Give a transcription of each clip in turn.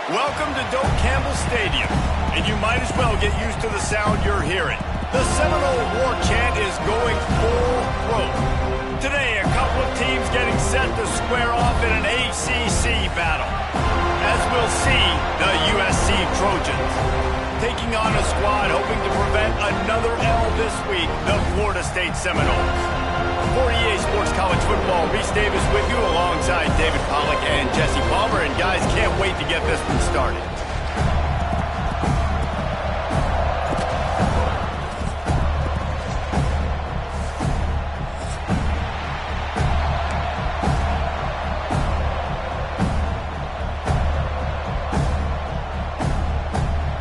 Welcome to Doak Campbell Stadium, and you might as well get used to the sound you're hearing. The Seminole war chant is going full throat. Today, a couple of teams getting set to square off in an ACC battle. As we'll see, the USC Trojans taking on a squad hoping to prevent another L this week, the Florida State Seminoles. For EA Sports College Football, Reese Davis with you alongside David Pollack and Jesse Palmer. And guys, can't wait to get this one started.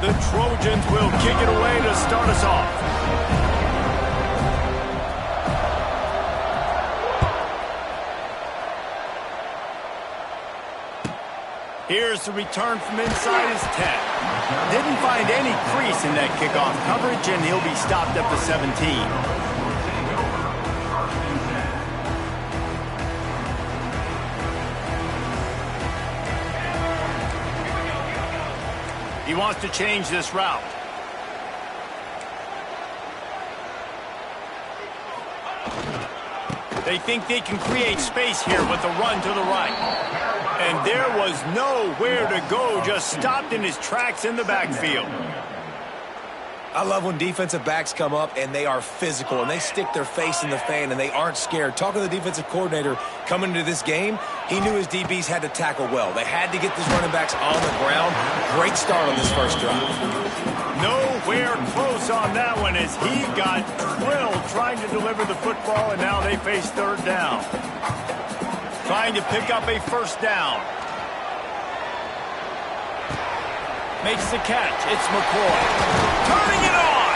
The Trojans will kick it away to start us off. Here's the return from inside his 10. Didn't find any crease in that kickoff coverage, and he'll be stopped at the 17. He wants to change this route. They think they can create space here with a run to the right. And there was nowhere to go, just stopped in his tracks in the backfield. I love when defensive backs come up and they are physical and they stick their face in the fan and they aren't scared. Talking to the defensive coordinator coming into this game, he knew his DBs had to tackle well. They had to get these running backs on the ground. Great start on this first drive. Nowhere close on that one as he got drilled trying to deliver the football, and now they face third down. Trying to pick up a first down. Makes the catch. It's McCoy. Turning it on.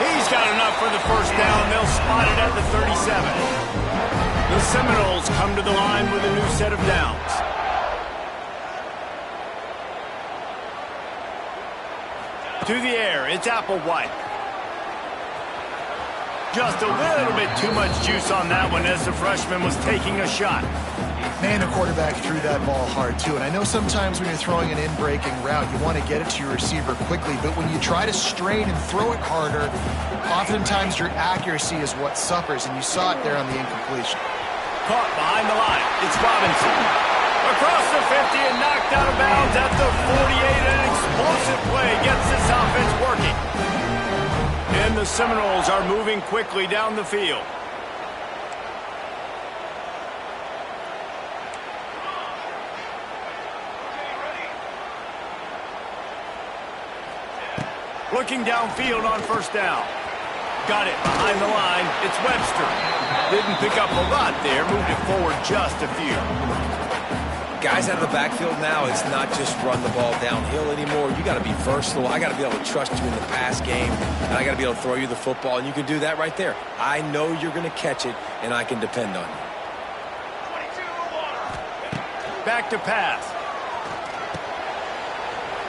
He's got enough for the first down. They'll spot it at the 37. The Seminoles come to the line with a new set of downs. To the air, it's Applewhite. Just a little bit too much juice on that one as the freshman was taking a shot. Man, the quarterback threw that ball hard, too. And I know sometimes when you're throwing an in-breaking route, you want to get it to your receiver quickly. But when you try to strain and throw it harder, oftentimes your accuracy is what suffers. And you saw it there on the incompletion. Caught behind the line. It's Robinson. Across the 50 and knocked out of bounds at the 48. An explosive play gets this offense working. And the Seminoles are moving quickly down the field. Looking downfield on first down. Got it behind the line. It's Webster. Didn't pick up a lot there. Moved it forward just a few. Guys out of the backfield now, it's not just run the ball downhill anymore. You got to be versatile. I got to be able to trust you in the pass game, and I got to be able to throw you the football, and you can do that right there. I know you're going to catch it, and I can depend on you. Back to pass.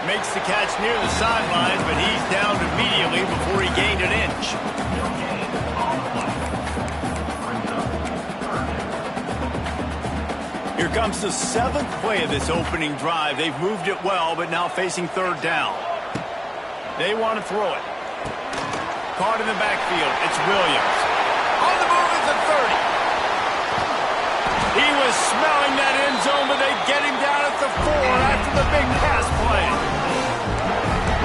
Makes the catch near the sidelines, but he's down immediately before he gained an inch. Here comes the 7th play of this opening drive. They've moved it well, but now facing third down. They want to throw it. Caught in the backfield. It's Williams. On the move at the 30. He was smelling that end zone, but they get him down at the 4 after the big pass play.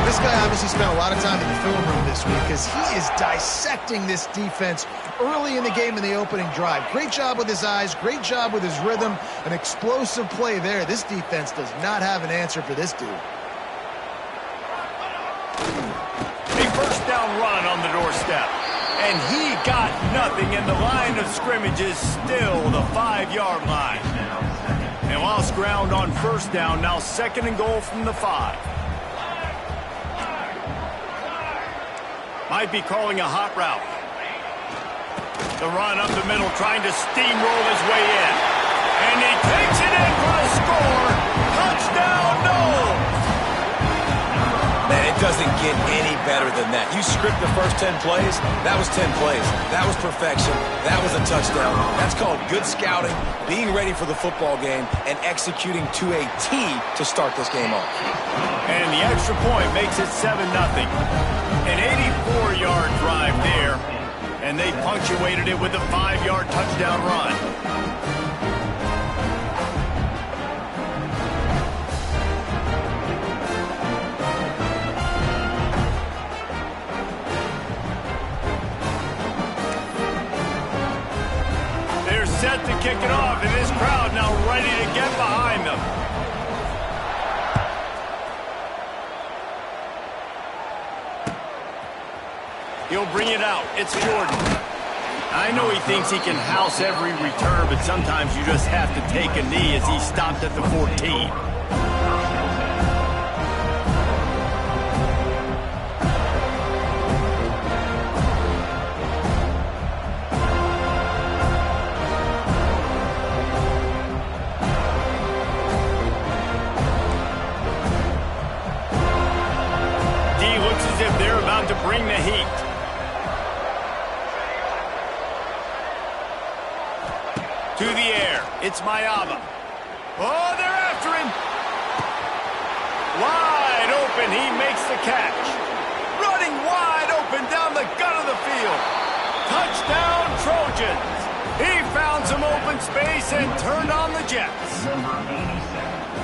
This guy obviously spent a lot of time in the film room this week because he is dissecting this defense early in the game in the opening drive. Great job with his eyes, great job with his rhythm, an explosive play there. This defense does not have an answer for this dude. A first down run on the doorstep. And he got nothing, and the line of scrimmage is still the 5-yard line. And lost ground on first down, now 2nd and goal from the 5. Might be calling a hot route. The run up the middle, trying to steamroll his way in. And he takes it in for the score. Touchdown, Noles! Man, it doesn't get any better than that. You script the first 10 plays, that was 10 plays. That was perfection. That was a touchdown. That's called good scouting, being ready for the football game, and executing to a T to start this game off. And the extra point makes it 7-0. An 84-yard drive there, and they punctuated it with a 5-yard touchdown run. They're set to kick it off, and this crowd now ready to get behind them. He'll bring it out. It's Jordan. I know he thinks he can house every return, but sometimes you just have to take a knee as he stopped at the 14. D looks as if they're about to bring the heat. To the air. It's Mayaba. Oh, they're after him. Wide open. He makes the catch. Running wide open down the gut of the field. Touchdown, Trojans. He found some open space and turned on the Jets.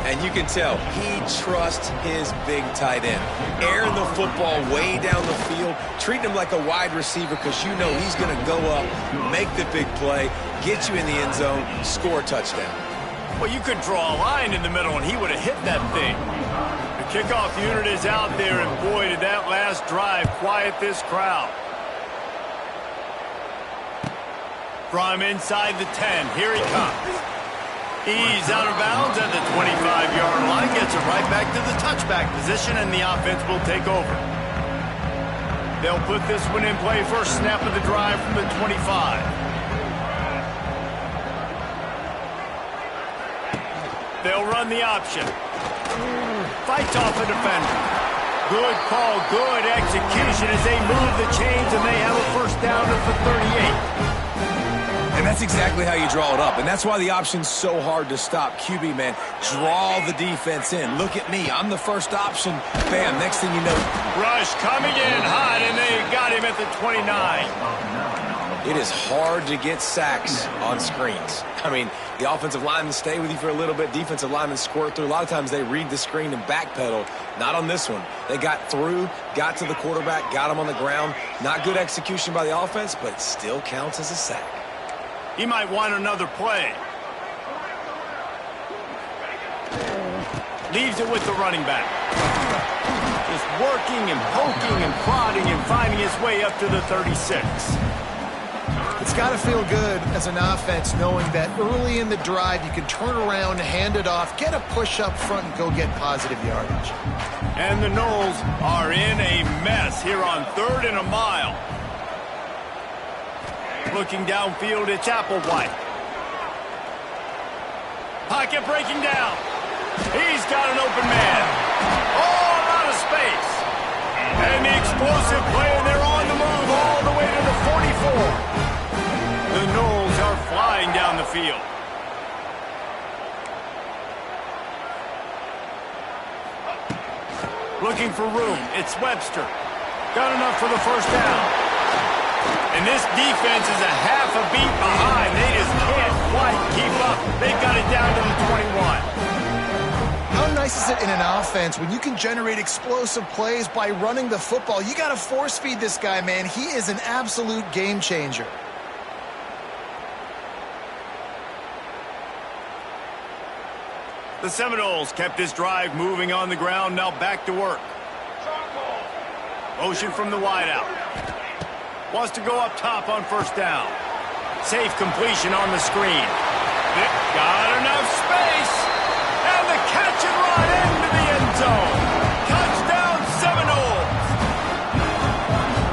And you can tell he trusts his big tight end. Airing the football way down the field, treating him like a wide receiver because you know he's going to go up, make the big play, get you in the end zone, score a touchdown. Well, you could draw a line in the middle and he would have hit that thing. The kickoff unit is out there, and boy, did that last drive quiet this crowd. From inside the 10, here he comes. He's out of bounds at the 25-yard line, gets it right back to the touchback position, and the offense will take over. They'll put this one in play first snap of the drive from the 25. They'll run the option. Fights off a defender. Good call, good execution as they move the chains, and they have a first down at the 38. And that's exactly how you draw it up. And that's why the option's so hard to stop. QB, man, draw the defense in. Look at me. I'm the first option. Bam, next thing you know. Rush coming in hot, and they got him at the 29. It is hard to get sacks on screens. I mean, the offensive linemen stay with you for a little bit. Defensive linemen squirt through. A lot of times they read the screen and backpedal. Not on this one. They got through, got to the quarterback, got him on the ground. Not good execution by the offense, but it still counts as a sack. He might want another play. Leaves it with the running back. Just working and poking and prodding and finding his way up to the 36. It's got to feel good as an offense knowing that early in the drive you can turn around, hand it off, get a push up front, and go get positive yardage. And the Knowles are in a mess here on 3rd and a mile. Looking downfield, it's Applewhite. Pocket breaking down. He's got an open man. All out of space. And the explosive play, and they're on the move all the way to the 44. The Knowles are flying down the field. Looking for room. It's Webster. Got enough for the first down. And this defense is a half a beat behind. They just can't quite keep up. They've got it down to the 21. How nice is it in an offense when you can generate explosive plays by running the football? You got to force feed this guy, man. He is an absolute game changer. The Seminoles kept this drive moving on the ground. Now back to work. Motion from the wideout. Wants to go up top on first down. Safe completion on the screen. Got enough space. And the catch and run into the end zone. Touchdown, Seminoles.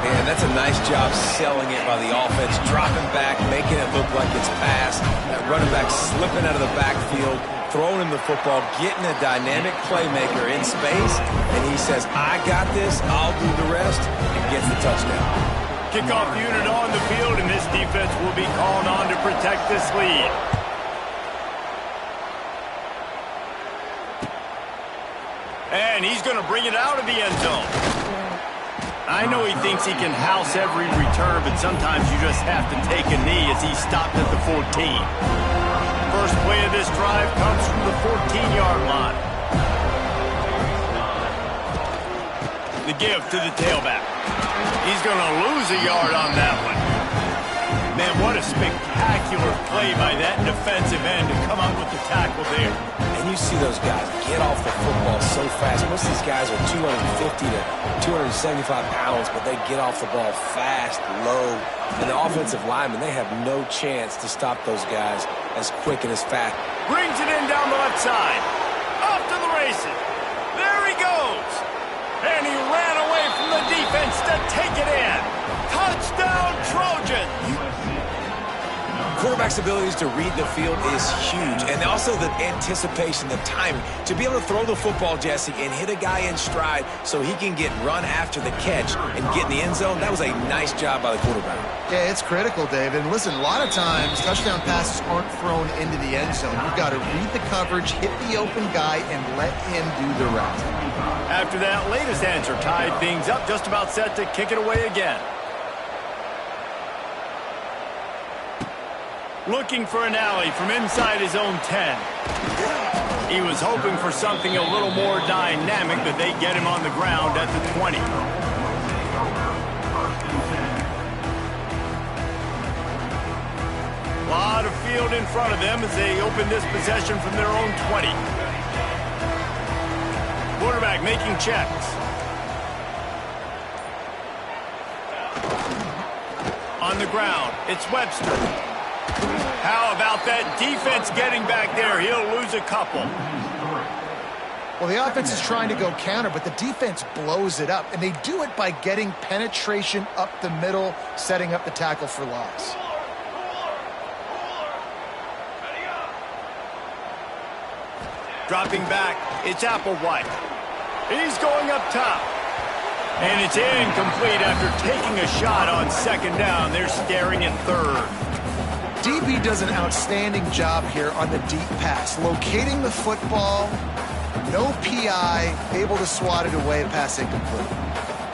Man, that's a nice job selling it by the offense. Dropping back, making it look like it's passed. That running back slipping out of the backfield. throwing him the football, getting a dynamic playmaker in space, and he says, I got this, I'll do the rest, and gets the touchdown. Kickoff unit on the field, and this defense will be called on to protect this lead. And he's going to bring it out of the end zone. I know he thinks he can house every return, but sometimes you just have to take a knee as he stopped at the 14. First play of this drive comes from the 14-yard line. The give to the tailback. He's going to lose a yard on that one. Man, what a spectacular play by that defensive end to come up with the tackle there. And you see those guys get off the football so fast. Most of these guys are 250 to 275 pounds, but they get off the ball fast, low. And the offensive linemen, they have no chance to stop those guys as quick and as fast. Brings it in down the left side. Off to the races. There he goes. And he ran away from the defense to take it in. Touchdown, Trojans. Quarterback's abilities to read the field is huge, and also the anticipation, the timing. To be able to throw the football, Jesse, and hit a guy in stride so he can get run after the catch and get in the end zone, that was a nice job by the quarterback. Yeah, it's critical, Dave. And listen, a lot of times touchdown passes aren't thrown into the end zone. You've got to read the coverage, hit the open guy, and let him do the rest. After that latest answer tied things up, just about set to kick it away again. Looking for an alley from inside his own 10. He was hoping for something a little more dynamic, but they get him on the ground at the 20. A lot of field in front of them as they open this possession from their own 20. Quarterback making checks. On the ground, it's Webster. How about that defense getting back there? He'll lose a couple. Well, the offense is trying to go counter, but the defense blows it up, and they do it by getting penetration up the middle, setting up the tackle for loss. Dropping back, it's Applewhite. He's going up top. And it's incomplete after taking a shot on second down. They're staring at third. DB does an outstanding job here on the deep pass, locating the football, no PI, able to swat it away, pass incomplete.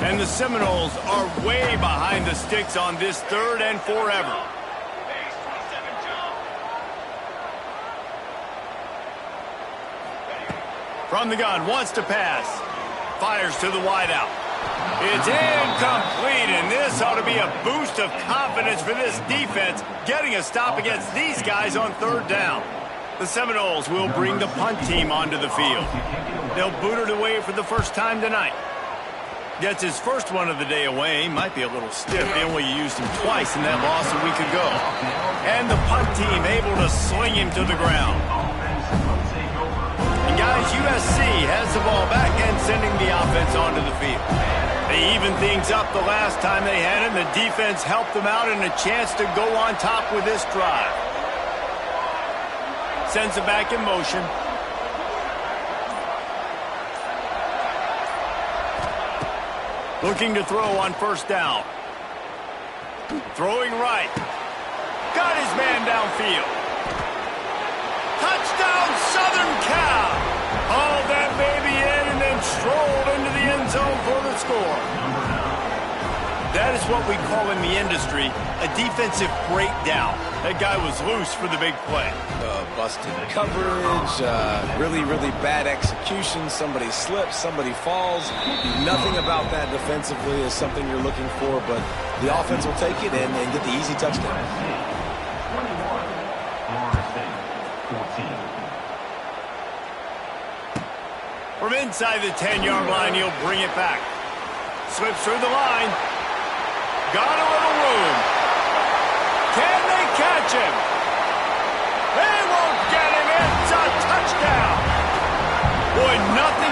And the Seminoles are way behind the sticks on this third and forever. From the gun, wants to pass. Fires to the wideout. It's incomplete, and this ought to be a boost of confidence for this defense, getting a stop against these guys on third down. The Seminoles will bring the punt team onto the field. They'll boot it away for the first time tonight. Gets his first one of the day away. Might be a little stiff. They only used him twice in that loss a week ago. And the punt team able to sling him to the ground. And guys, USC has the ball back and sending the offense onto the field. They evened things up the last time they had it, and the defense helped them out and a chance to go on top with this drive. Sends it back in motion. Looking to throw on first down. Throwing right. Got his man downfield. Touchdown, Southern Cal. Hauled that baby in and then strolled into the end zone for the score. That is what we call in the industry a defensive breakdown. That guy was loose for the big play. Busted coverage, really, really bad execution. Somebody slips, somebody falls. Nothing about that defensively is something you're looking for, but the offense will take it and get the easy touchdown. From inside the 10-yard line, he'll bring it back. Slips through the line. Got a little room. Can they catch him? They won't get him. It's a touchdown. Boy, nothing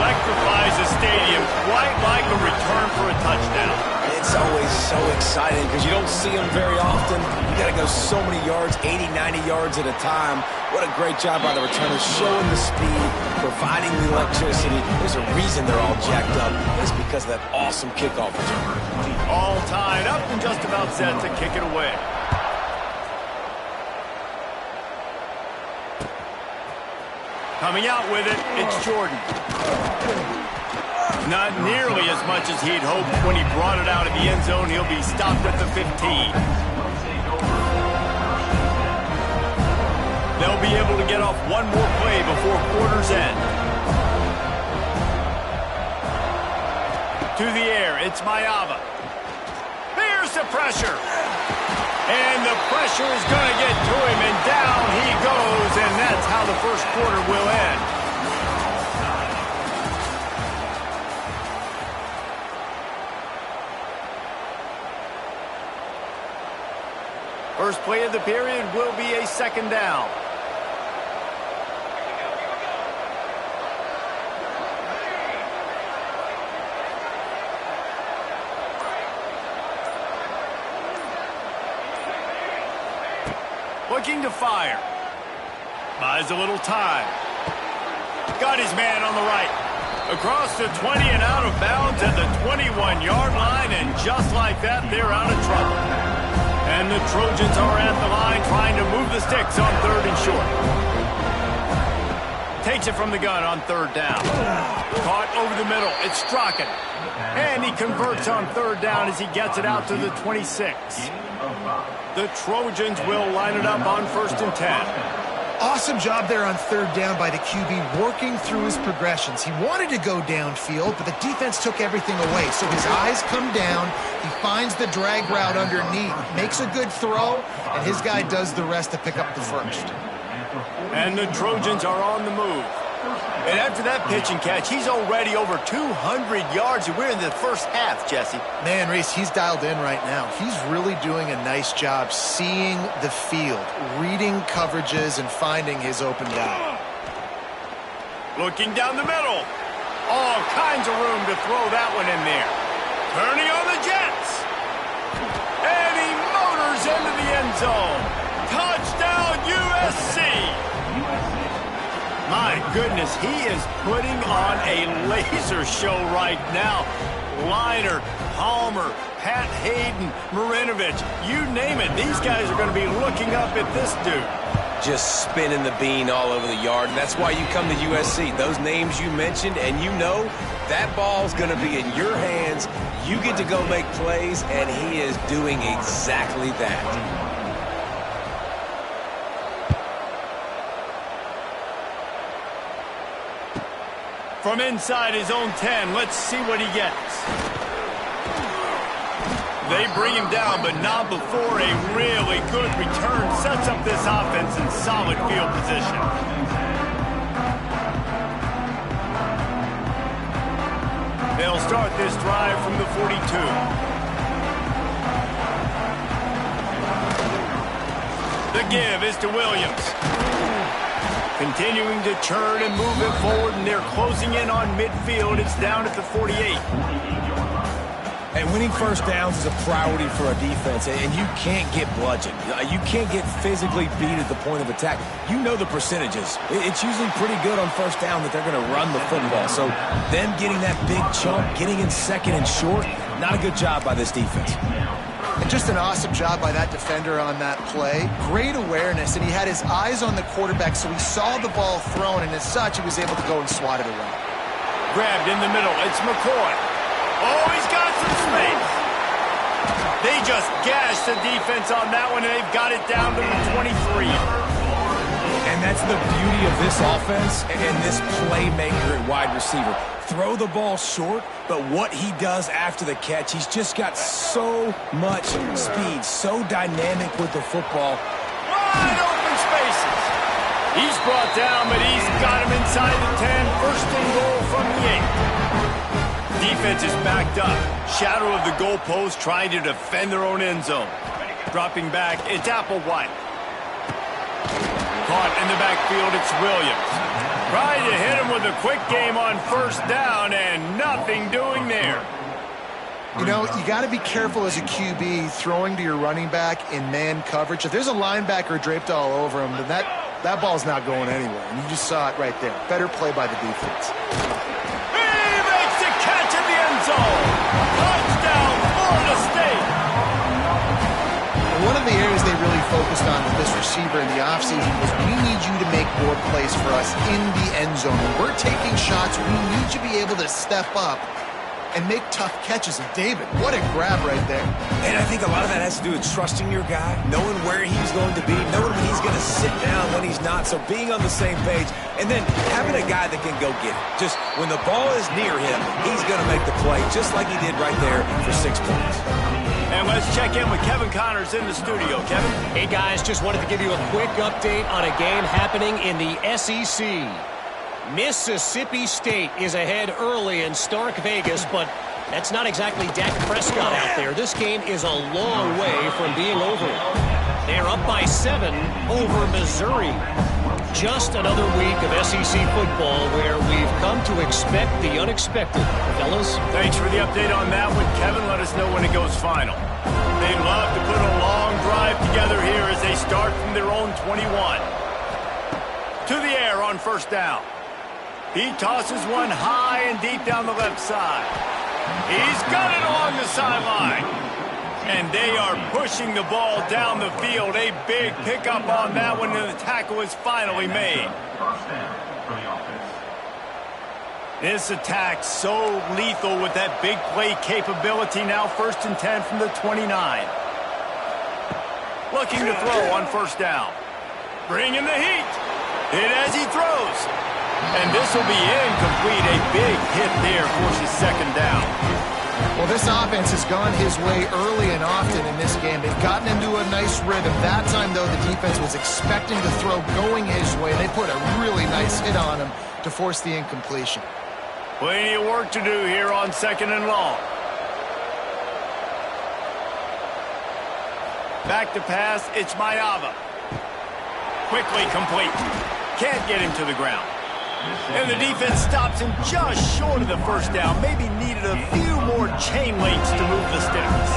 electrifies a stadium quite like a return for a touchdown. It's It's always so exciting because you don't see them very often. You got to go so many yards, 80, 90 yards at a time. What a great job by the returners, showing the speed, providing the electricity. There's a reason they're all jacked up. It's because of that awesome kickoff return. All tied up and just about set to kick it away. Coming out with it, it's Jordan. Not nearly as much as he'd hoped when he brought it out of the end zone. He'll be stopped at the 15. They'll be able to get off one more play before quarter's end. To the air, it's Mayava. Here's the pressure. And the pressure is going to get to him, and down he goes, and that's how the first quarter will end. First play of the period will be a second down. Looking to fire. Buys a little time. Got his man on the right. Across the 20 and out of bounds at the 21-yard line, and just like that, they're out of trouble. And the Trojans are at the line trying to move the sticks on third and short. Takes it from the gun on third down. Caught over the middle. It's Strachan. And he converts on third down as he gets it out to the 26. The Trojans will line it up on 1st and 10. Awesome job there on third down by the QB, working through his progressions. He wanted to go downfield, but the defense took everything away. So his eyes come down, he finds the drag route underneath, makes a good throw, and his guy does the rest to pick up the first. And the Trojans are on the move. And after that pitch and catch, he's already over 200 yards, and we're in the first half, Jesse. Man, Reese, he's dialed in right now. He's really doing a nice job seeing the field, reading coverages, and finding his open guy. Looking down the middle. All kinds of room to throw that one in there. Turning on the Jets. And he motors into the end zone. Touchdown, USC. My goodness, he is putting on a laser show right now. Liner, Palmer, Pat Hayden, Marinovich, you name it. These guys are going to be looking up at this dude. Just spinning the bean all over the yard. And that's why you come to USC. Those names you mentioned, and you know that ball's going to be in your hands. You get to go make plays, and he is doing exactly that. From inside his own 10, let's see what he gets. They bring him down, but not before a really good return sets up this offense in solid field position. They'll start this drive from the 42. The give is to Williams. Continuing to churn and move it forward, and they're closing in on midfield. It's down at the 48. And winning first downs is a priority for a defense, and you can't get bludgeoned. You can't get physically beat at the point of attack. You know the percentages. It's usually pretty good on first down that they're going to run the football. So them getting that big chunk, getting in second and short, not a good job by this defense. And just an awesome job by that defender on that play. Great awareness, and he had his eyes on the quarterback, so he saw the ball thrown, and as such, he was able to go and swat it away. Grabbed in the middle. It's McCoy. Oh, he's got some space. They just gashed the defense on that one, and they've got it down to the 23. And that's the beauty of this offense and this playmaker at wide receiver. Throw the ball short, but what he does after the catch, he's just got so much speed, so dynamic with the football. Wide open spaces. He's brought down, but he's got him inside the 10. First and goal from the 8. Defense is backed up. Shadow of the goalpost trying to defend their own end zone. Dropping back, it's Applewhite. Caught in the backfield, it's Williams. Trying to hit him with a quick game on first down, and nothing doing there. You know, you got to be careful as a QB throwing to your running back in man coverage. If there's a linebacker draped all over him, then that ball's not going anywhere. And you just saw it right there. Better play by the defense. He makes the catch in the end zone. Touchdown, Florida State. One of the areas they really focused on with this receiver in the offseason was we need you to make more plays for us in the end zone. When we're taking shots, we need you to be able to step up and make tough catches. And David, what a grab right there. And I think a lot of that has to do with trusting your guy, knowing where he's going to be, knowing when he's going to sit down, when he's not. So being on the same page, and then having a guy that can go get it. Just when the ball is near him, he's going to make the play, just like he did right there for 6 points. And let's check in with Kevin Connors in the studio. Kevin? Hey, guys, just wanted to give you a quick update on a game happening in the SEC. Mississippi State is ahead early in Stark Vegas, but that's not exactly Dak Prescott out there. This game is a long way from being over. They're up by 7 over Missouri. Just another week of SEC football where we've come to expect the unexpected. Fellas? Thanks for the update on that one, Kevin. Let us know when it goes final. They love to put a long drive together here as they start from their own 21. To the air on first down. He tosses one high and deep down the left side. He's got it along the sideline. And they are pushing the ball down the field. A big pickup on that one, and the tackle is finally made. This attack so lethal with that big play capability. Now 1st and 10 from the 29. Looking to throw on first down. Bringing the heat. Hit as he throws. And this will be incomplete. A big hit there forces 2nd down. Well, this offense has gone his way early and often in this game. They've gotten into a nice rhythm. That time, though, the defense was expecting the throw going his way. They put a really nice hit on him to force the incompletion. Plenty of work to do here on 2nd and long. Back to pass, it's Mayava. Quickly complete. Can't get him to the ground. And the defense stops him just short of the 1st down. Maybe needed a few more chain links to move the sticks.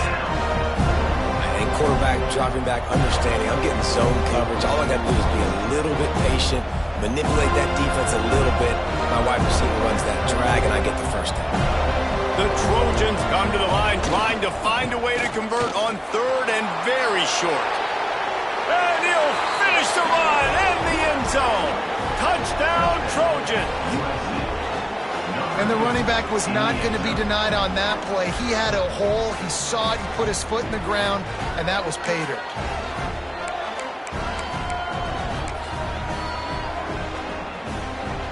And quarterback dropping back, understanding I'm getting zone coverage. All I got to do is be a little bit patient, manipulate that defense a little bit. My wide receiver runs that drag, and I get the 1st down. The Trojans come to the line trying to find a way to convert on 3rd and very short. And he'll finish the run in the end zone. Touchdown, Trojan. And the running back was not going to be denied on that play. He had a hole. He saw it. He put his foot in the ground, and that was pay dirt.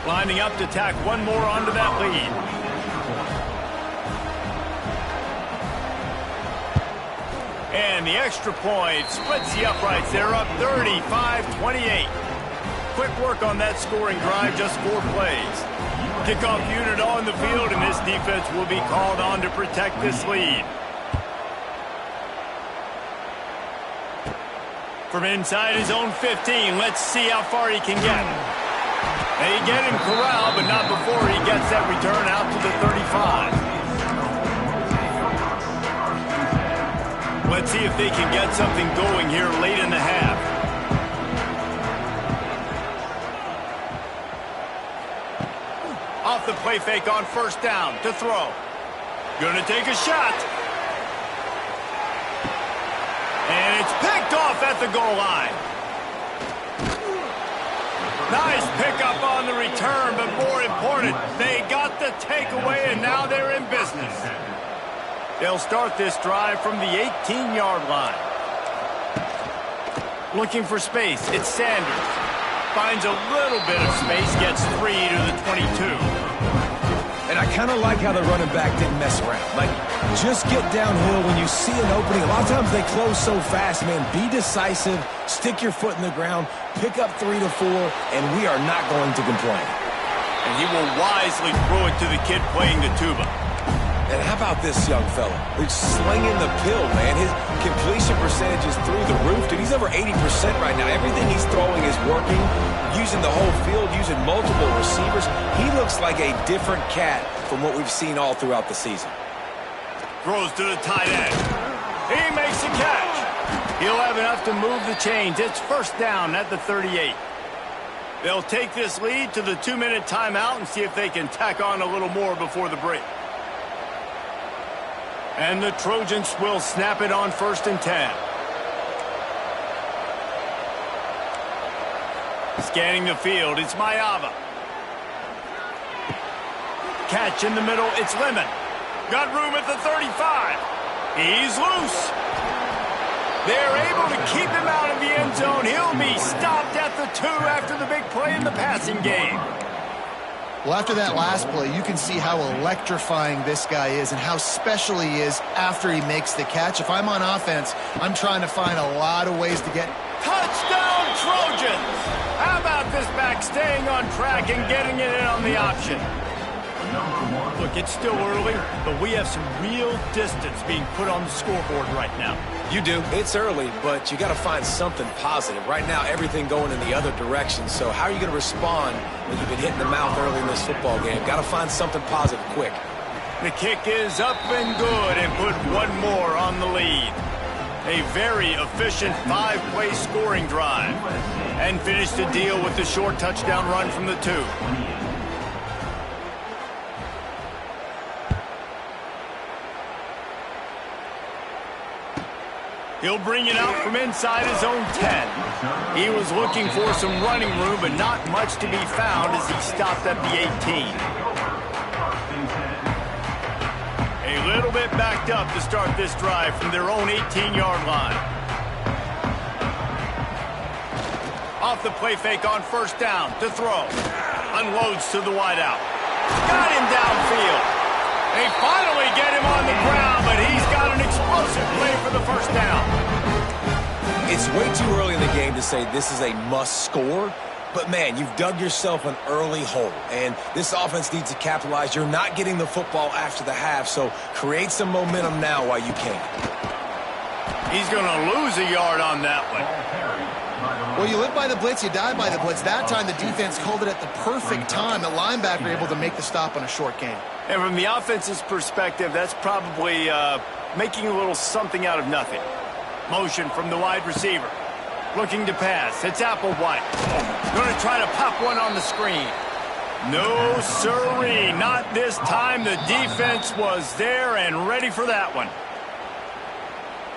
Lining up to tack one more onto that lead. And the extra point splits the uprights. They're up 35-28. Quick work on that scoring drive, just 4 plays. Kickoff unit on the field, and this defense will be called on to protect this lead. From inside his own 15, let's see how far he can get. They get him corralled, but not before he gets that return out to the 35. Let's see if they can get something going here late in the half. Off the play fake on 1st down to throw. Gonna take a shot. And it's picked off at the goal line. Nice pickup on the return, but more important, they got the takeaway, and now they're in business. They'll start this drive from the 18-yard line. Looking for space, it's Sanders. Finds a little bit of space, gets 3 to the 22. And I kind of like how the running back didn't mess around. Like, just get downhill when you see an opening. A lot of times they close so fast, man. Be decisive, stick your foot in the ground, pick up 3 to 4, and we are not going to complain. And he will wisely throw it to the kid playing the tuba. And how about this young fella? He's slinging the pill, man. His completion percentage is through the roof. Dude, he's over 80% right now. Everything he's throwing is working, using the whole field, using multiple receivers. He looks like a different cat from what we've seen all throughout the season. Throws to the tight end. He makes the catch. He'll have enough to move the chains. It's first down at the 38. They'll take this lead to the 2-minute timeout and see if they can tack on a little more before the break. And the Trojans will snap it on 1st and 10. Scanning the field, it's Mayava. Catch in the middle, it's Lemon. Got room at the 35. He's loose. They're able to keep him out of the end zone. He'll be stopped at the 2 after the big play in the passing game. Well, after that last play, you can see how electrifying this guy is and how special he is after he makes the catch. If I'm on offense, I'm trying to find a lot of ways to get... Touchdown, Trojans! How about this back staying on track and getting it in on the option? Look, it's still early, but we have some real distance being put on the scoreboard right now. You do. It's early, but you got to find something positive. Right now, everything going in the other direction. So how are you going to respond when you've been hit in the mouth early in this football game? Got to find something positive quick. The kick is up and good and put one more on the lead. A very efficient 5-play scoring drive. And finish the deal with the short touchdown run from the 2. He'll bring it out from inside his own 10. He was looking for some running room, but not much to be found as he stopped at the 18. A little bit backed up to start this drive from their own 18-yard line. Off the play fake on 1st down to throw. Unloads to the wideout. Got him downfield. They finally get him on the ground, but he's got an explosive play for the 1st down. It's way too early in the game to say this is a must score, but man, you've dug yourself an early hole, and this offense needs to capitalize. You're not getting the football after the half, so create some momentum now while you can. He's going to lose a yard on that one. Well, you live by the blitz, you die by the blitz. That time the defense called it at the perfect time. The linebacker able to make the stop on a short gain. And from the offense's perspective, that's probably making a little something out of nothing. Motion from the wide receiver. Looking to pass. It's Applewhite. Going to try to pop one on the screen. No, sirree. Not this time. The defense was there and ready for that one.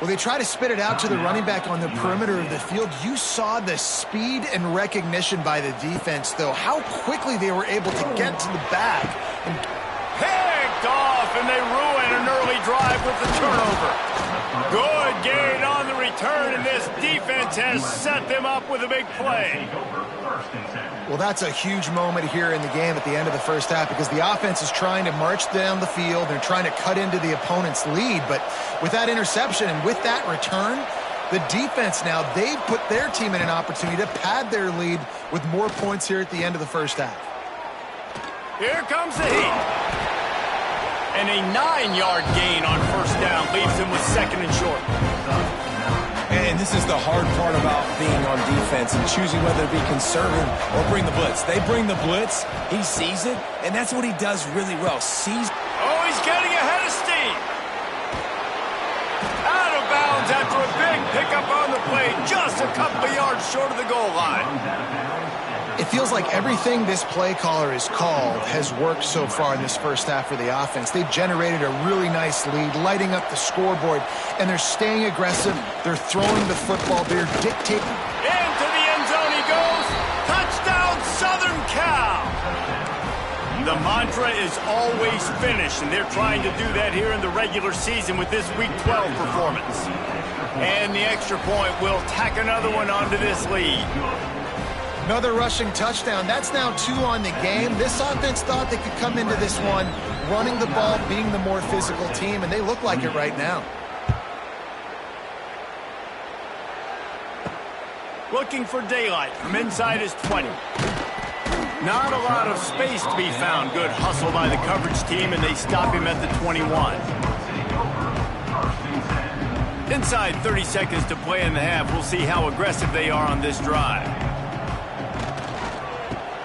Well, they try to spit it out to the running back on the perimeter of the field. You saw the speed and recognition by the defense, though. How quickly they were able to get to the back. And picked off, and they ruin an early drive with the turnover. Good gain on the return, and this defense has set them up with a big play. Well, that's a huge moment here in the game at the end of the 1st half because the offense is trying to march down the field. They're trying to cut into the opponent's lead, but with that interception and with that return, the defense now, they've put their team in an opportunity to pad their lead with more points here at the end of the 1st half. Here comes the heat. And a 9-yard gain on 1st down leaves him with 2nd and short. And this is the hard part about being on defense and choosing whether to be conservative or bring the blitz. They bring the blitz, he sees it, and that's what he does really well. Oh, he's getting ahead of steam. Out of bounds after a big pickup on the play, just a couple of yards short of the goal line. It feels like everything this play caller has called has worked so far in this 1st half for the offense. They've generated a really nice lead, lighting up the scoreboard, and they're staying aggressive. They're throwing the football. They're dictating. Into the end zone he goes. Touchdown, Southern Cal. The mantra is always finish, and they're trying to do that here in the regular season with this Week 12 performance. And the extra point will tack another one onto this lead. Another rushing touchdown. That's now 2 on the game. This offense thought they could come into this one running the ball, being the more physical team, and they look like it right now. Looking for daylight from inside his 20. Not a lot of space to be found. Good hustle by the coverage team, and they stop him at the 21. Inside 30 seconds to play in the half. We'll see how aggressive they are on this drive.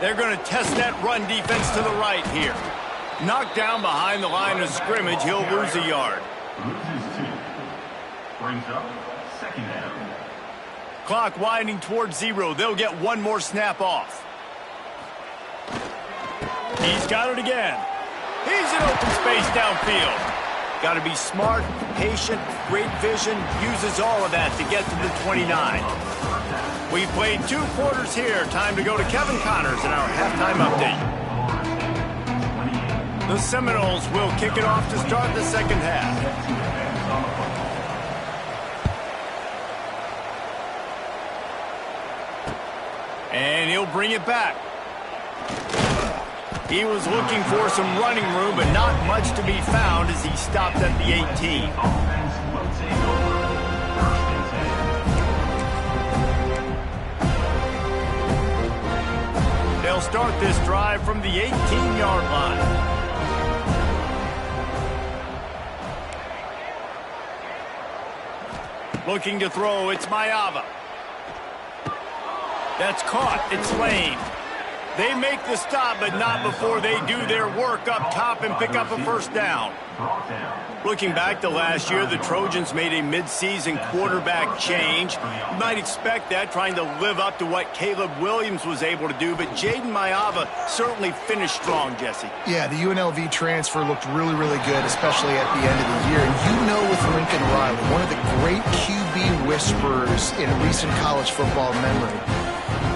They're going to test that run defense to the right here. Knocked down behind the line of scrimmage, he'll lose a yard. Loses 2. Brings up second down. Clock winding towards 0. They'll get one more snap off. He's got it again. He's in open space downfield. Got to be smart, patient, great vision, uses all of that to get to the 29. We played 2 quarters here. Time to go to Kevin Connors in our halftime update. The Seminoles will kick it off to start the second half. And he'll bring it back. He was looking for some running room, but not much to be found as he stopped at the 18. They'll start this drive from the 18-yard line. Looking to throw, it's Mayava. That's caught, it's Lane. They make the stop, but not before they do their work up top and pick up a first down. Looking back to last year, the Trojans made a midseason quarterback change. You might expect that, trying to live up to what Caleb Williams was able to do, but Jaden Mayava certainly finished strong, Jesse. Yeah, the UNLV transfer looked really, really good, especially at the end of the year. And you know, with Lincoln Riley, one of the great QB whisperers in recent college football memory,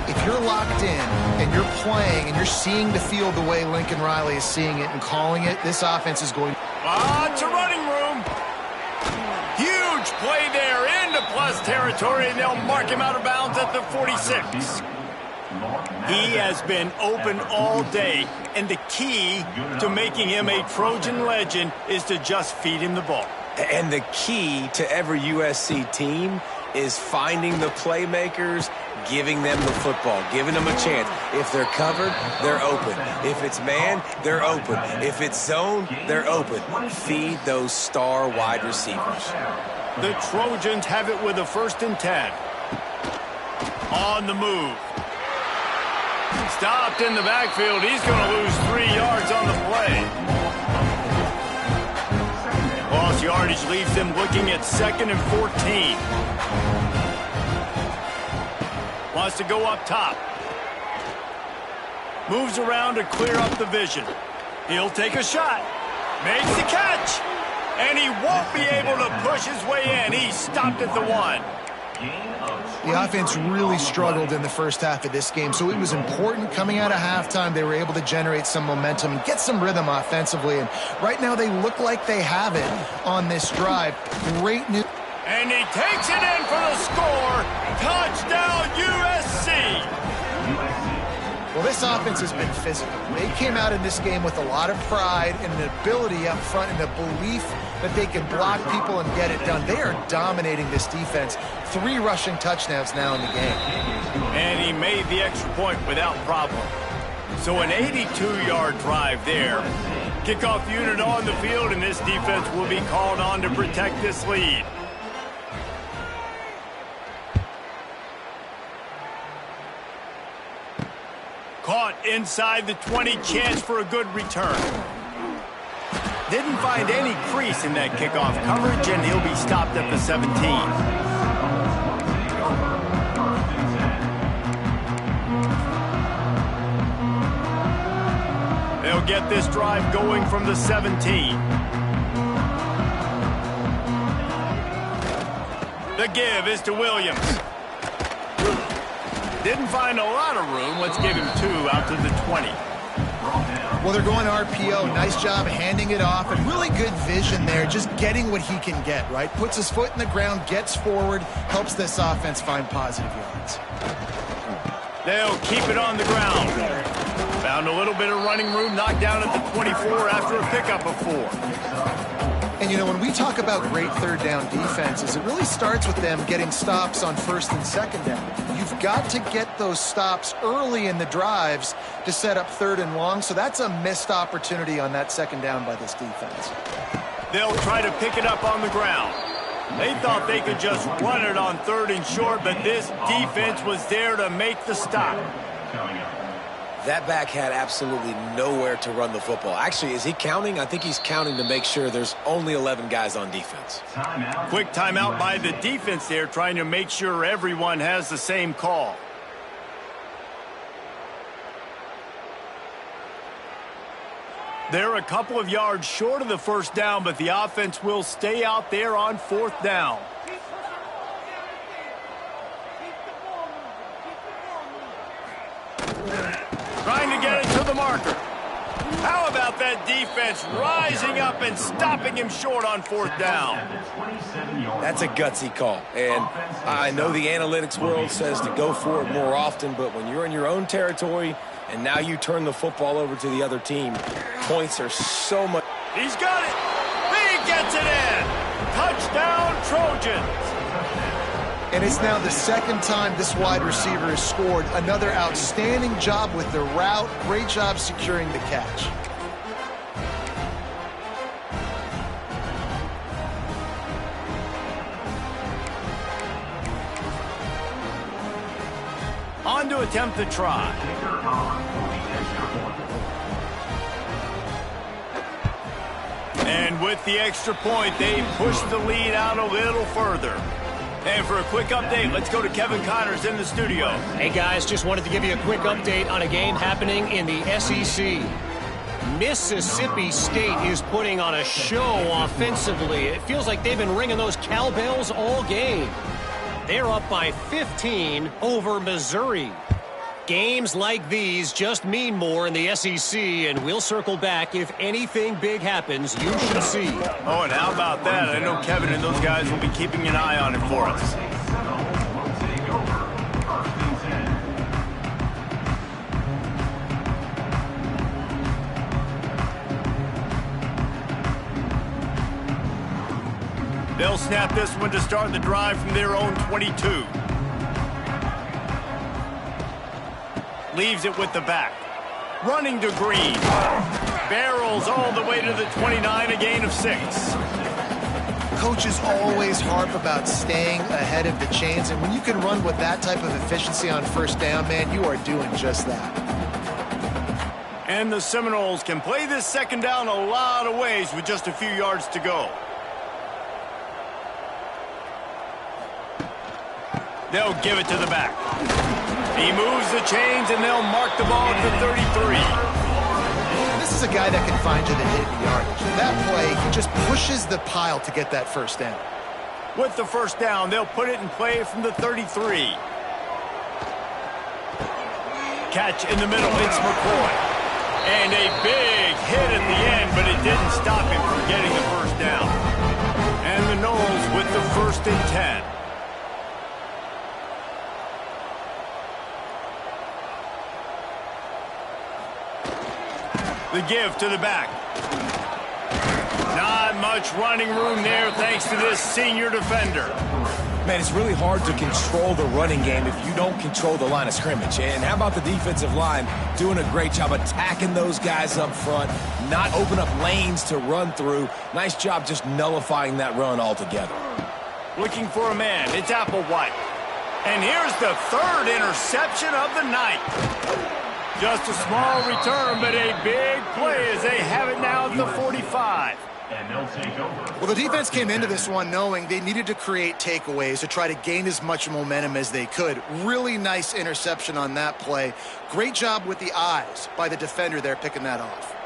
if you're locked in and you're playing and you're seeing the field the way Lincoln Riley is seeing it and calling it, this offense is going... To running room. Huge play there into plus territory, and they'll mark him out of bounds at the 46. He has been open all day, and the key to making him a Trojan legend is to just feed him the ball. And the key to every USC team is finding the playmakers, giving them the football, giving them a chance. If they're covered, they're open. If it's man, they're open. If it's zone, they're open. Feed those star wide receivers. The Trojans have it with a 1st and 10. On the move. Stopped in the backfield. He's going to lose 3 yards on the play. Lost yardage leaves them looking at 2nd and 14. Wants to go up top. Moves around to clear up the vision. He'll take a shot. Makes the catch. And he won't be able to push his way in. He stopped at the 1. The offense really struggled in the first half of this game, so it was important coming out of halftime. They were able to generate some momentum and get some rhythm offensively. And right now they look like they have it on this drive. Great news. And he takes it in for the score. Touchdown, USC. Well, this offense has been physical. They came out in this game with a lot of pride and an ability up front and a belief that they can block people and get it done. They are dominating this defense. 3 rushing touchdowns now in the game. And he made the extra point without problem. So an 82-yard drive there. Kickoff unit on the field, and this defense will be called on to protect this lead. Caught inside the 20, chance for a good return. Didn't find any crease in that kickoff coverage, and he'll be stopped at the 17. They'll get this drive going from the 17. The give is to Williams. Didn't find a lot of room. Let's give him 2 out to the 20. Well, they're going RPO. Nice job handing it off, and really good vision there, just getting what he can get, right? Puts his foot in the ground, gets forward, helps this offense find positive yards. They'll keep it on the ground. Found a little bit of running room, knocked down at the 24 after a pickup of 4. And, you know, when we talk about great third down defenses, it really starts with them getting stops on 1st and 2nd down. You've got to get those stops early in the drives to set up 3rd and long, so that's a missed opportunity on that 2nd down by this defense. They'll try to pick it up on the ground. They thought they could just run it on 3rd and short, but this defense was there to make the stop. That back had absolutely nowhere to run the football. Actually, is he counting? I think he's counting to make sure there's only 11 guys on defense. Timeout. Quick timeout by the defense there, trying to make sure everyone has the same call. They're a couple of yards short of the first down, but the offense will stay out there on fourth down. Trying to get it to the marker. How about that defense rising up and stopping him short on fourth down? That's a gutsy call. And I know the analytics world says to go for it more often, but when you're in your own territory and now you turn the football over to the other team, points are so much. He's got it. He gets it in. Touchdown, Trojans. And it's now the second time this wide receiver has scored. Another outstanding job with the route. Great job securing the catch. On to attempt the try. And with the extra point, they push the lead out a little further. And for a quick update, let's go to Kevin Connors in the studio. Hey guys, just wanted to give you a quick update on a game happening in the SEC. Mississippi State is putting on a show offensively. It feels like they've been ringing those cowbells all game. They're up by 15 over Missouri. Games like these just mean more in the SEC, and we'll circle back if anything big happens you should see. Oh, and how about that? I know Kevin and those guys will be keeping an eye on it for us. They'll snap this one to start the drive from their own 22. Leaves it with the back. Running to Green. Barrels all the way to the 29, a gain of 6. Coaches always harp about staying ahead of the chains, and when you can run with that type of efficiency on first down, man, you are doing just that. And the Seminoles can play this second down a lot of ways with just a few yards to go. They'll give it to the back. He moves the chains, and they'll mark the ball at the 33. This is a guy that can find you the hidden yardage. That play, he just pushes the pile to get that first down. With the first down, they'll put it in play from the 33. Catch in the middle, it's McCoy. And a big hit at the end, but it didn't stop him from getting the first down. And the Noles with the 1st and 10. The give to the back. Not much running room there thanks to this senior defender. Man, it's really hard to control the running game if you don't control the line of scrimmage. And how about the defensive line doing a great job attacking those guys up front, not open up lanes to run through. Nice job just nullifying that run altogether. Looking for a man. It's Applewhite. And here's the 3rd interception of the night. Just a small return, but a big play as they have it now at the 45. And they'll take over. Well, the defense came into this one knowing they needed to create takeaways to try to gain as much momentum as they could. Really nice interception on that play. Great job with the eyes by the defender there picking that off.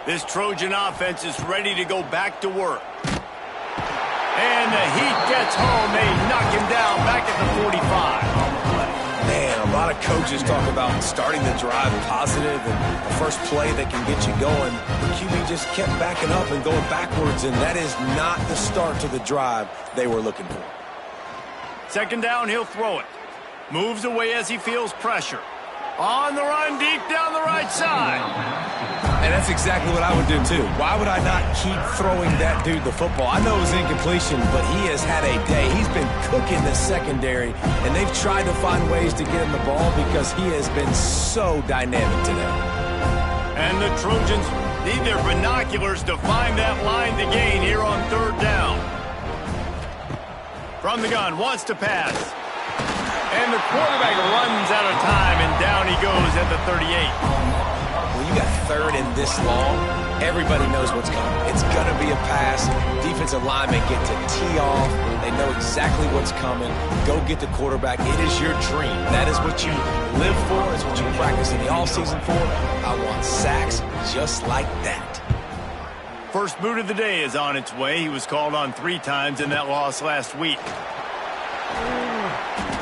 This Trojan offense is ready to go back to work. And the heat gets home. They knock him down back at the 45. Man, a lot of coaches talk about starting the drive positive and the first play that can get you going. The QB just kept backing up and going backwards, and that is not the start to the drive they were looking for. Second down, he'll throw it. Moves away as he feels pressure. On the run, deep down the right side. And that's exactly what I would do, too. Why would I not keep throwing that dude the football? I know it was incompletion, but he has had a day. He's been cooking the secondary, and they've tried to find ways to get him the ball because he has been so dynamic today. And the Trojans need their binoculars to find that line to gain here on 3rd down. From the gun, wants to pass. And the quarterback runs out of time, and down he goes at the 38. When you got third and this long, everybody knows what's coming. It's going to be a pass. Defensive linemen get to tee off. They know exactly what's coming. Go get the quarterback. It is your dream. That is what you live for. It's what you practice in the offseason for. I want sacks just like that. First boot of the day is on its way. He was called on 3 times in that loss last week.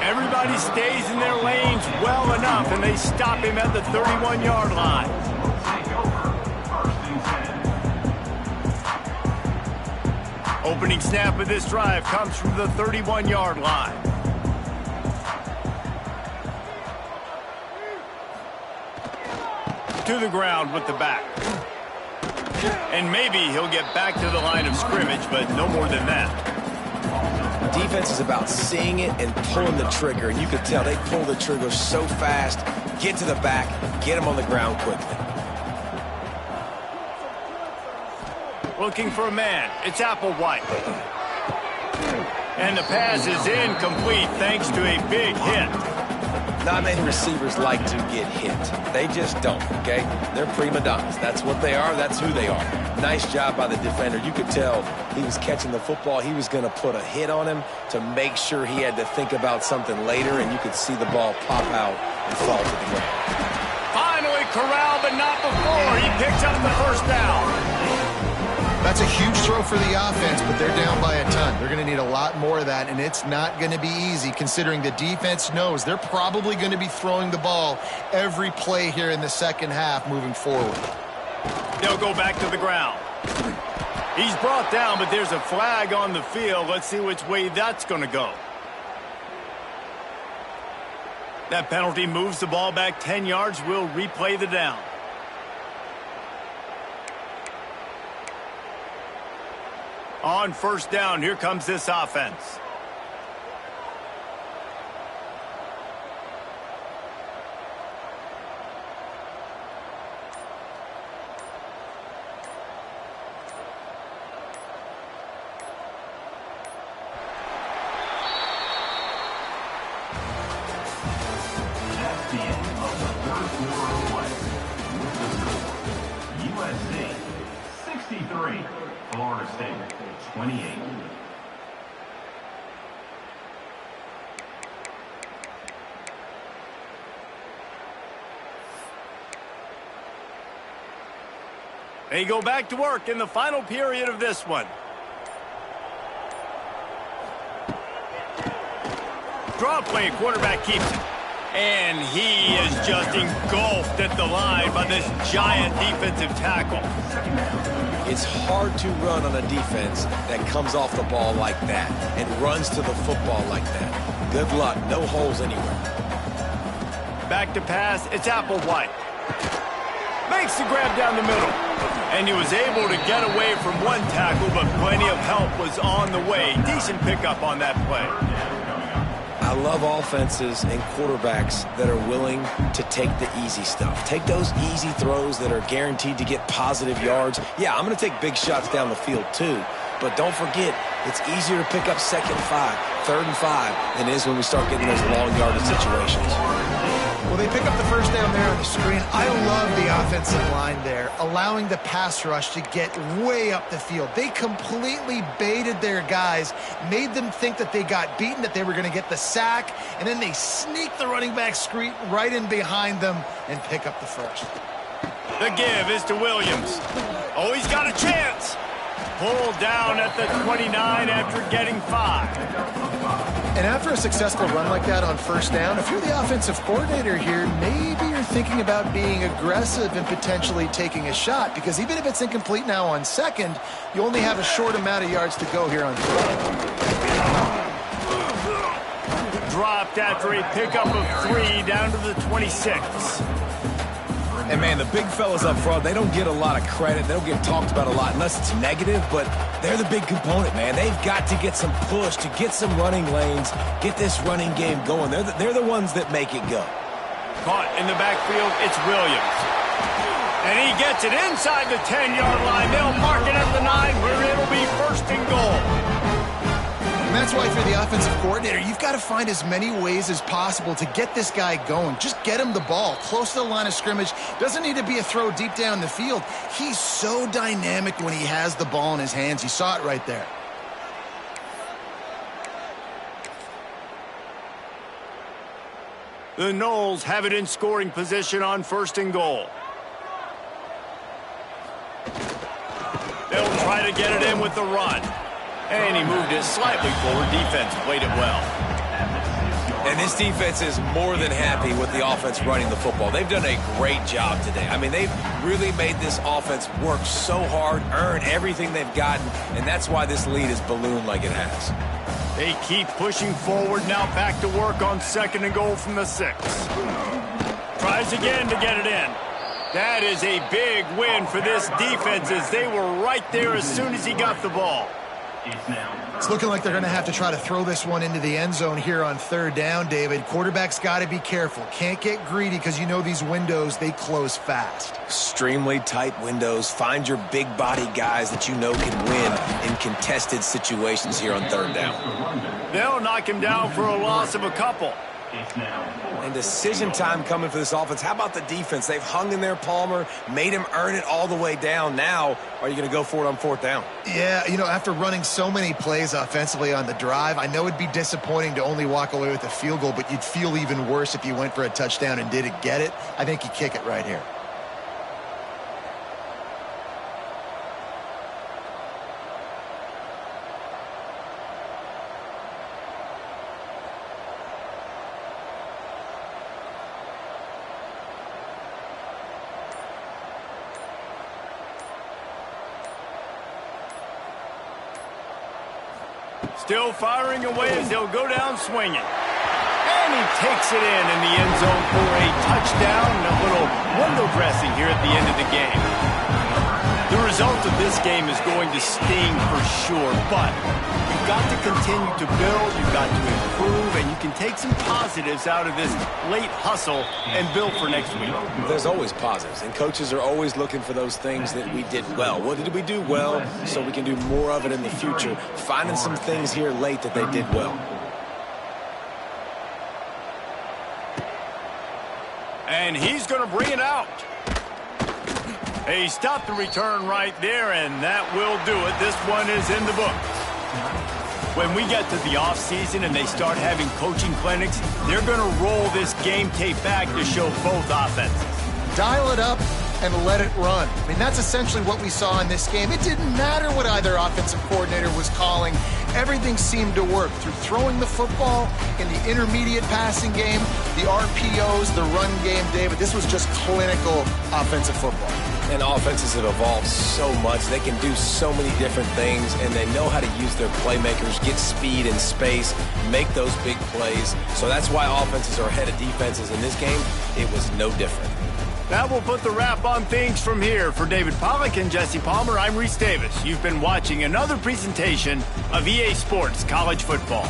Everybody stays in their lanes well enough, and they stop him at the 31-yard line. Take over. First and 10. Opening snap of this drive comes from the 31-yard line. To the ground with the back. And maybe he'll get back to the line of scrimmage, but no more than that. Defense is about seeing it and pulling the trigger, and you can tell they pull the trigger so fast, get to the back, get him on the ground quickly. Looking for a man. It's Applewhite. And the pass is incomplete thanks to a big hit. Not many receivers like to get hit. They just don't, okay? They're prima donnas. That's what they are. That's who they are. Nice job by the defender. You could tell he was catching the football. He was going to put a hit on him to make sure he had to think about something later, and you could see the ball pop out and fall to the ground. Finally corralled, but not before. He picks up the first down. That's a huge throw for the offense, but they're down by a ton. They're going to need a lot more of that, and it's not going to be easy considering the defense knows they're probably going to be throwing the ball every play here in the second half moving forward. They'll go back to the ground. He's brought down, but there's a flag on the field. Let's see which way that's going to go. That penalty moves the ball back 10 yards. We'll replay the down. On first down, here comes this offense. That's the end of the first quarter of play. With the score, USC 63, Florida State 28. They go back to work in the final period of this one. Draw play, quarterback keeps it. And he is just engulfed at the line by this giant defensive tackle. It's hard to run on a defense that comes off the ball like that and runs to the football like that. Good luck. No holes anywhere. Back to pass. It's Applewhite. Makes the grab down the middle. And he was able to get away from one tackle, but plenty of help was on the way. Decent pickup on that play. I love offenses and quarterbacks that are willing to take the easy stuff. Take those easy throws that are guaranteed to get positive yards. Yeah, I'm going to take big shots down the field too. But don't forget, it's easier to pick up 2nd and 5, 3rd and 5 than it is when we start getting those long yardage situations. Well, they pick up the first down there on the screen. I love the offensive line there, allowing the pass rush to get way up the field. They completely baited their guys, made them think that they got beaten, that they were going to get the sack, and then they sneak the running back screen right in behind them and pick up the first. The give is to Williams. Oh, he's got a chance. Pulled down at the 29 after getting 5. And after a successful run like that on first down, if you're the offensive coordinator here, maybe you're thinking about being aggressive and potentially taking a shot, because even if it's incomplete now on 2nd, you only have a short amount of yards to go here on 3rd. Dropped after a pickup of 3 down to the 26. And, man, the big fellas up front, they don't get a lot of credit. They don't get talked about a lot unless it's negative, but they're the big component, man. They've got to get some push, to get some running lanes, get this running game going. They're the ones that make it go. Caught in the backfield, it's Williams. And he gets it inside the 10-yard line. They'll mark it at the 9, where it'll be 1st and goal. And that's why if you're the offensive coordinator, you've got to find as many ways as possible to get this guy going. Just get him the ball close to the line of scrimmage. Doesn't need to be a throw deep down the field. He's so dynamic when he has the ball in his hands. You saw it right there. The Knowles have it in scoring position on 1st and goal. They'll try to get it in with the run. And he moved it slightly forward. Defense played it well. And this defense is more than happy with the offense running the football. They've done a great job today. I mean, they've really made this offense work so hard, earn everything they've gotten, and that's why this lead is ballooned like it has. They keep pushing forward. Now back to work on 2nd and goal from the 6. Tries again to get it in. That is a big win for this defense as they were right there as soon as he got the ball. It's looking like they're going to have to try to throw this one into the end zone here on 3rd down, David. Quarterback's got to be careful. Can't get greedy because you know these windows, they close fast. Extremely tight windows. Find your big body guys that you know can win in contested situations here on 3rd down. They'll knock him down for a loss of a couple. And decision time coming for this offense. How about the defense? They've hung in there, Palmer, made him earn it all the way down. Now, are you going to go for it on 4th down? Yeah, you know, after running so many plays offensively on the drive, I know it'd be disappointing to only walk away with a field goal, but you'd feel even worse if you went for a touchdown and didn't get it. I think you kick it right here. Still firing away as they'll go down swinging. And he takes it in the end zone for a touchdown and a little window dressing here at the end of the game. The result of this game is going to sting for sure, but you've got to continue to build, you've got to improve, and you can take some positives out of this late hustle and build for next week. There's always positives, and coaches are always looking for those things that we did well. What did we do well so we can do more of it in the future? Finding some things here late that they did well. And he's going to bring it out. He stopped the return right there, and that will do it. This one is in the books. When we get to the offseason and they start having coaching clinics, they're going to roll this game tape back to show both offenses. Dial it up and let it run. I mean, that's essentially what we saw in this game. It didn't matter what either offensive coordinator was calling. Everything seemed to work through throwing the football in the intermediate passing game, the RPOs, the run game, David. This was just clinical offensive football. And offenses have evolved so much. They can do so many different things, and they know how to use their playmakers, get speed and space, make those big plays. So that's why offenses are ahead of defenses. In this game, it was no different. That will put the wrap on things from here. For David Pollack and Jesse Palmer, I'm Reese Davis. You've been watching another presentation of EA Sports College Football.